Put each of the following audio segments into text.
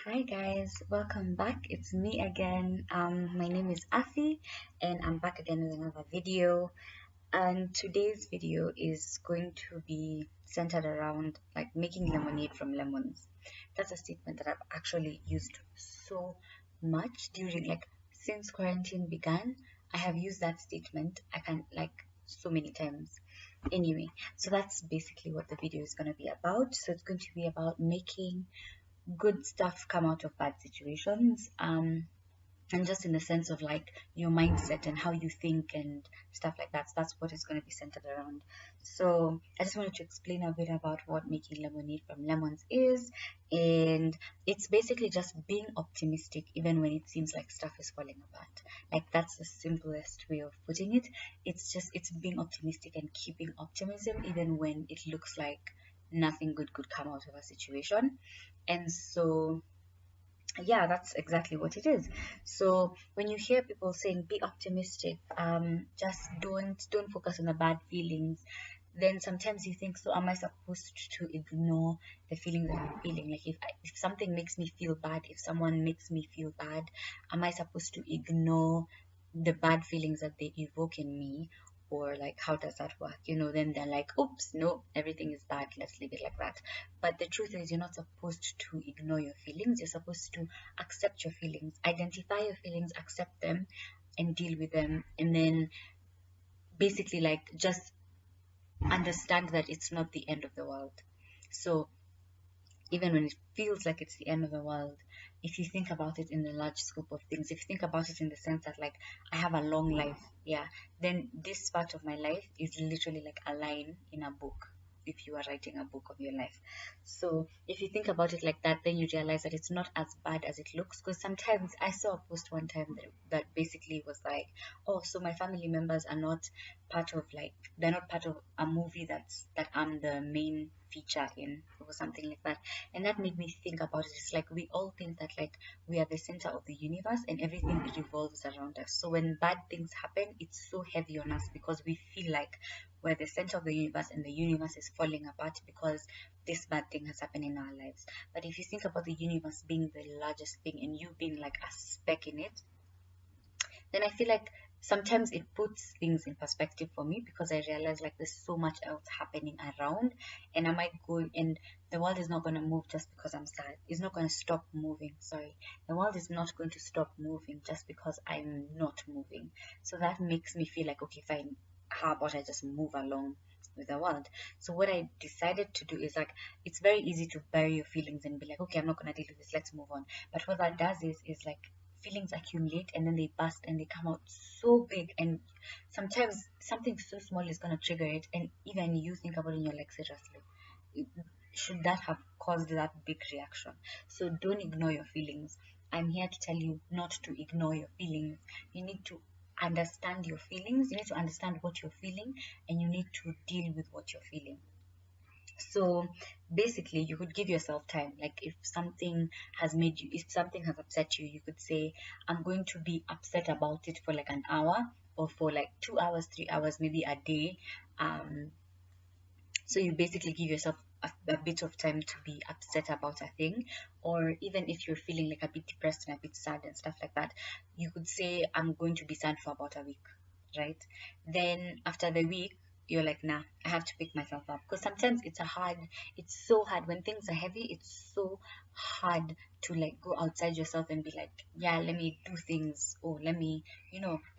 Hi guys, welcome back. It's me again. My name is Afi and I'm back again with another video. And today's video is going to be centered around like making lemonade from lemons. That's a statement that I've actually used so much during since quarantine began. I have used that statement. I can so many times. Anyway, so that's basically what the video is going to be about. So it's going to be about making good stuff come out of bad situations, and just in the sense of like your mindset and how you think and stuff like that. So that's what it's going to be centered around. So I just wanted to explain a bit about what making lemonade from lemons is, and it's basically just being optimistic even when it seems like stuff is falling apart. Like that's the simplest way of putting it. It's being optimistic and keeping optimism even when it looks like nothing good could come out of a situation. And so yeah, that's exactly what it is. So when you hear people saying be optimistic, just don't focus on the bad feelings, then sometimes you think, so am I supposed to ignore the feelings that I'm feeling? Like if something makes me feel bad, if someone makes me feel bad, am I supposed to ignore the bad feelings that they evoke in me? Or like how does that work? Then they're like, oops, no, everything is bad, let's leave it like that. But the truth is, you're not supposed to ignore your feelings. You're supposed to accept your feelings, identify your feelings, accept them, and deal with them. And then basically, like, just understand that it's not the end of the world. So even when it feels like it's the end of the world, if you think about it in the large scope of things, if you think about it in the sense that like I have a long life, yeah, then this part of my life is literally like a line in a book, if you are writing a book of your life. So if you think about it like that, then you realize that it's not as bad as it looks. Because sometimes I saw a post one time that basically was like, oh, so my family members are not part of they're not part of a movie that I'm the main feature in, or something like that. And that made me think about it. It's like we all think that like we are the center of the universe and everything revolves around us. So when bad things happen, it's so heavy on us because we feel like we're the center of the universe and the universe is falling apart because this bad thing has happened in our lives. But if you think about the universe being the largest thing and you being like a speck in it, then I feel like sometimes it puts things in perspective for me because I realize like there's so much else happening around, and I might go and the world is not going to move just because I'm sad. It's not going to stop moving. Sorry. The world is not going to stop moving just because I'm not moving. So that makes me feel like, okay, fine. How about I just move along with the world? So what I decided to do is like, it's very easy to bury your feelings and be like, okay, I'm not going to deal with this. Let's move on. But what that does is like feelings accumulate and then they burst and they come out so big, and sometimes something so small is going to trigger it, and even you think about it and you're like, seriously, should that have caused that big reaction? So don't ignore your feelings. I'm here to tell you not to ignore your feelings. You need to understand your feelings, you need to understand what you're feeling, and you need to deal with what you're feeling. So basically, you could give yourself time. Like if something has upset you, you could say, I'm going to be upset about it for like an hour or for like 2 hours, 3 hours, maybe a day. So you basically give yourself a bit of time to be upset about a thing, or even if you're feeling like a bit depressed and a bit sad and stuff like that, you could say, I'm going to be sad for about a week, right? Then after the week, you're like, nah, I have to pick myself up. Because sometimes it's so hard when things are heavy. It's so hard to like go outside yourself and be like, yeah, let me do things. Or let me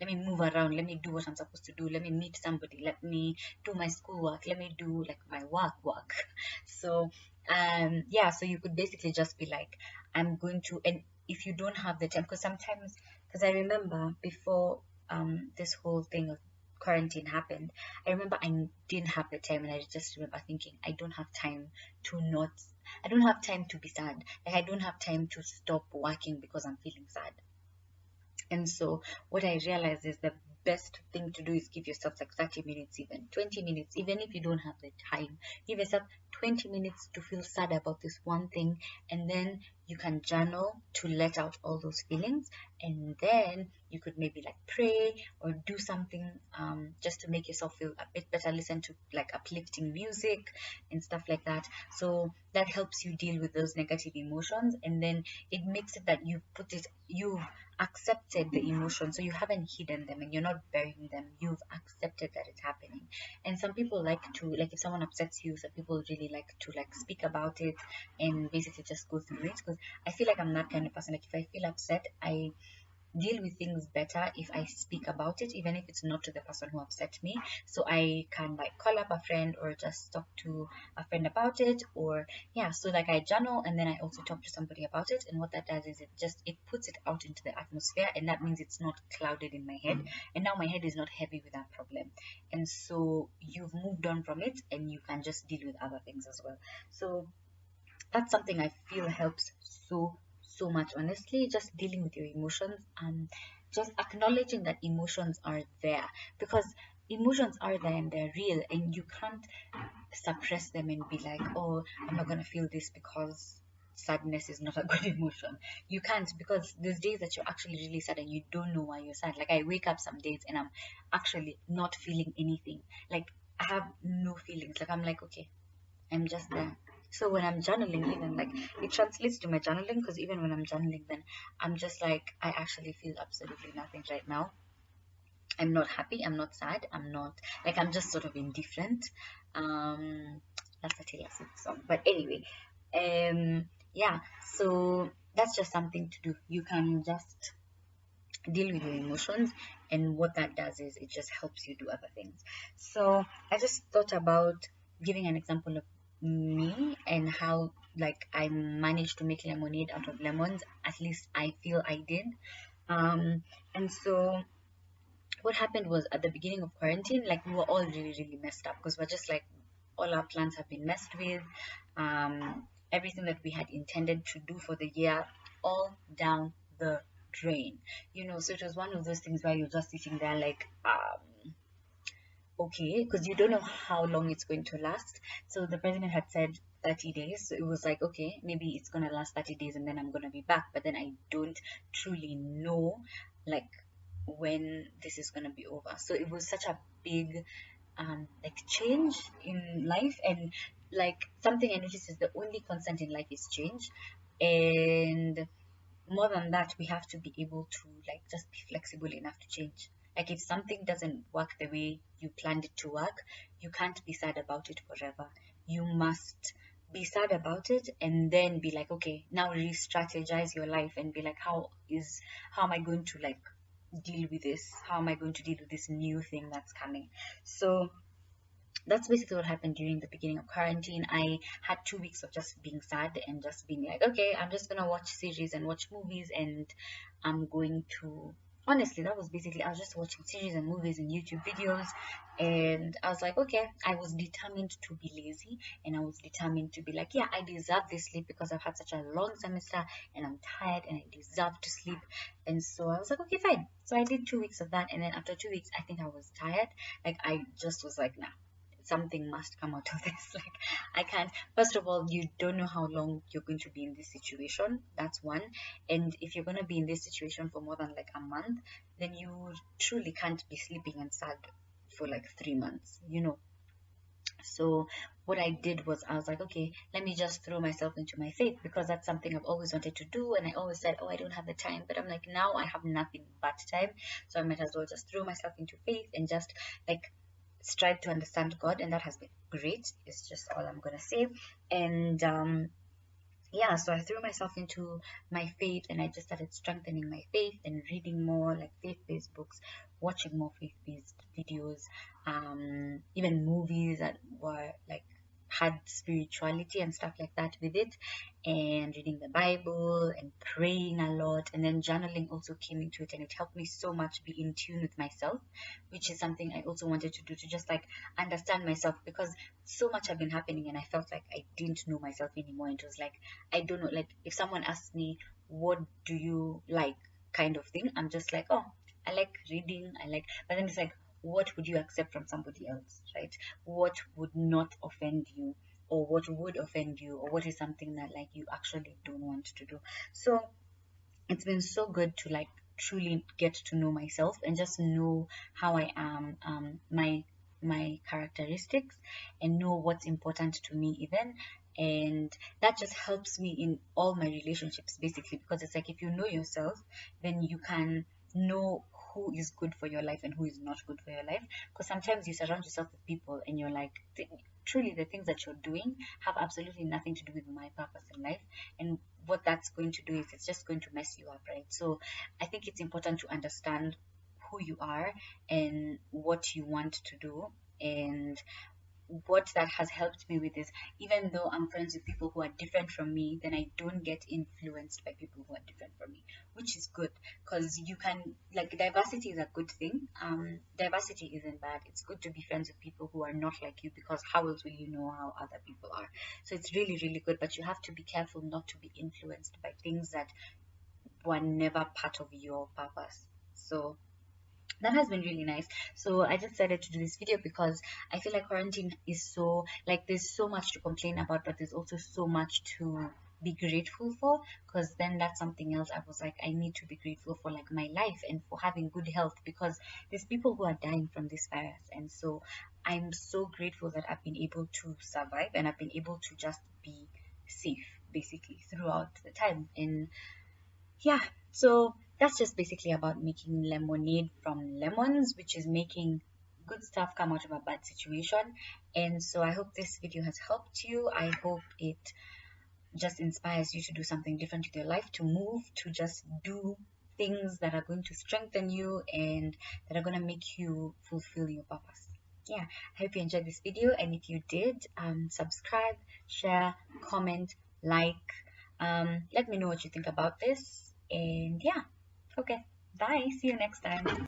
move around. Let me do what I'm supposed to do. Let me meet somebody. Let me do my schoolwork. Let me do like my work. So, yeah, so you could basically just be like, I'm going to, and if you don't have the time, because I remember before this whole thing of quarantine happened, I remember I didn't have the time, and I just remember thinking, to not, I don't have time to be sad. Like I don't have time to stop working because I'm feeling sad. And so what I realized is the best thing to do is give yourself like 30 minutes, even 20 minutes, even if you don't have the time. Give yourself 20 minutes to feel sad about this one thing, and then you can journal to let out all those feelings, and then you could maybe like pray or do something just to make yourself feel a bit better, listen to like uplifting music and stuff like that. So that helps you deal with those negative emotions, and then it makes it that you've accepted the emotion, so you haven't hidden them and you're not burying them, you've accepted that it's happening. And some people like to, like, if someone upsets you, some people really like to like speak about it and basically just go through it, because I feel like I'm that kind of person. Like, if I feel upset, I deal with things better if I speak about it, even if it's not to the person who upset me. So I can like call up a friend or just talk to a friend about it, or yeah, so like I journal and then I also talk to somebody about it. And what that does is it puts it out into the atmosphere, and that means it's not clouded in my head, and now my head is not heavy with that problem. And so you've moved on from it and you can just deal with other things as well. So that's something I feel helps so much, honestly, just dealing with your emotions, just acknowledging that emotions are there, because emotions are there and they're real, and you can't suppress them and be like, oh, I'm not going to feel this because sadness is not a good emotion. You can't, because there's days that you're actually really sad and you don't know why you're sad. Like, I wake up some days and I'm actually not feeling anything, like I have no feelings, like I'm like, okay, I'm just there. So when I'm journaling, even like it translates to my journaling, because even when I'm journaling, then I'm just like, I actually feel absolutely nothing right now. I'm not happy, I'm not sad, I'm not, like, I'm just sort of indifferent. Um, that's a Taylor Swift song, but anyway, yeah. So that's just something to do. You can just deal with your emotions, and what that does is it just helps you do other things. So I just thought about giving an example of me and how like I managed to make lemonade out of lemons. At least I feel I did. And so what happened was, at the beginning of quarantine, like, we were all really messed up, because we're just like, all our plans have been messed with. Everything that we had intended to do for the year, all down the drain, so it was one of those things where you're just sitting there like, okay, because you don't know how long it's going to last. So the president had said 30 days, so it was like, okay, maybe it's going to last 30 days and then I'm going to be back, but then I don't truly know like when this is going to be over. So it was such a big like change in life, and like, something I noticed is the only constant in life is change. And more than that, we have to be able to like just be flexible enough to change. Like, if something doesn't work the way you planned it to work, you can't be sad about it forever. You must be sad about it and then be like, okay, now re-strategize your life and be like, how am I going to like deal with this? How am I going to deal with this new thing that's coming? So that's basically what happened during the beginning of quarantine. I had 2 weeks of just being sad and just being like, okay, I'm just gonna watch series and watch movies, and I'm going to, honestly, that was basically, I was just watching series and movies and YouTube videos, and I was like, okay, I was determined to be lazy, and I was determined to be like, yeah, I deserve this sleep because I've had such a long semester and I'm tired and I deserve to sleep. And so I was like, okay, fine. So I did 2 weeks of that, and then after 2 weeks, I think I was tired. Like, I just was like, nah, something must come out of this. Like, I can't. First of all, you don't know how long you're going to be in this situation. That's one. And if you're going to be in this situation for more than like a month, then you truly can't be sleeping and sad for like 3 months. So what I did was, I was like, okay, let me just throw myself into my faith, because that's something I've always wanted to do. And I always said, oh, I don't have the time, but I'm like, now I have nothing but time, so I might as well just throw myself into faith and just like strive to understand God, and that has been great. It's just all I'm gonna say. And yeah, so I threw myself into my faith, and I just started strengthening my faith and reading more like faith-based books, watching more faith-based videos, even movies that were like had spirituality and stuff like that with it, and reading the Bible and praying a lot, and then journaling also came into it, and it helped me so much be in tune with myself, which is something I also wanted to do, to just like understand myself, because so much had been happening and I felt like I didn't know myself anymore. It was like, I don't know, like, if someone asks me, what do you like, kind of thing, I'm just like, oh, I like reading, but then it's like, what would you accept from somebody else, right? What would not offend you? or what would offend you, or what is something that like you actually don't want to do. So it's been so good to like truly get to know myself and just know how I am, my characteristics, and know what's important to me even. And that just helps me in all my relationships basically, because it's like if you know yourself, then you can know who is good for your life and who is not good for your life. Because sometimes you surround yourself with people and you're like, truly the things that you're doing have absolutely nothing to do with my purpose in life. And what that's going to do is it's just going to mess you up, right? So I think it's important to understand who you are and what you want to do. And what that has helped me with is, even though I'm friends with people who are different from me, then I don't get influenced by people who are different from me, which is good, because you can, like, diversity is a good thing. Diversity isn't bad. It's good to be friends with people who are not like you, because how else will you know how other people are? So it's really, really good, but you have to be careful not to be influenced by things that were never part of your purpose. So that has been really nice. So I just decided to do this video because I feel like quarantine is so, like, there's so much to complain about, but there's also so much to be grateful for, because then that's something else. I was like, I need to be grateful for like my life and for having good health, because there's people who are dying from this virus. And so I'm so grateful that I've been able to survive and I've been able to just be safe basically throughout the time. And yeah, so that's just basically about making lemonade from lemons, which is making good stuff come out of a bad situation. And so I hope this video has helped you. I hope it just inspires you to do something different with your life, to move, to just do things that are going to strengthen you and that are going to make you fulfill your purpose. Yeah, I hope you enjoyed this video, and if you did, subscribe, share, comment, like, let me know what you think about this. And yeah, okay, bye, see you next time.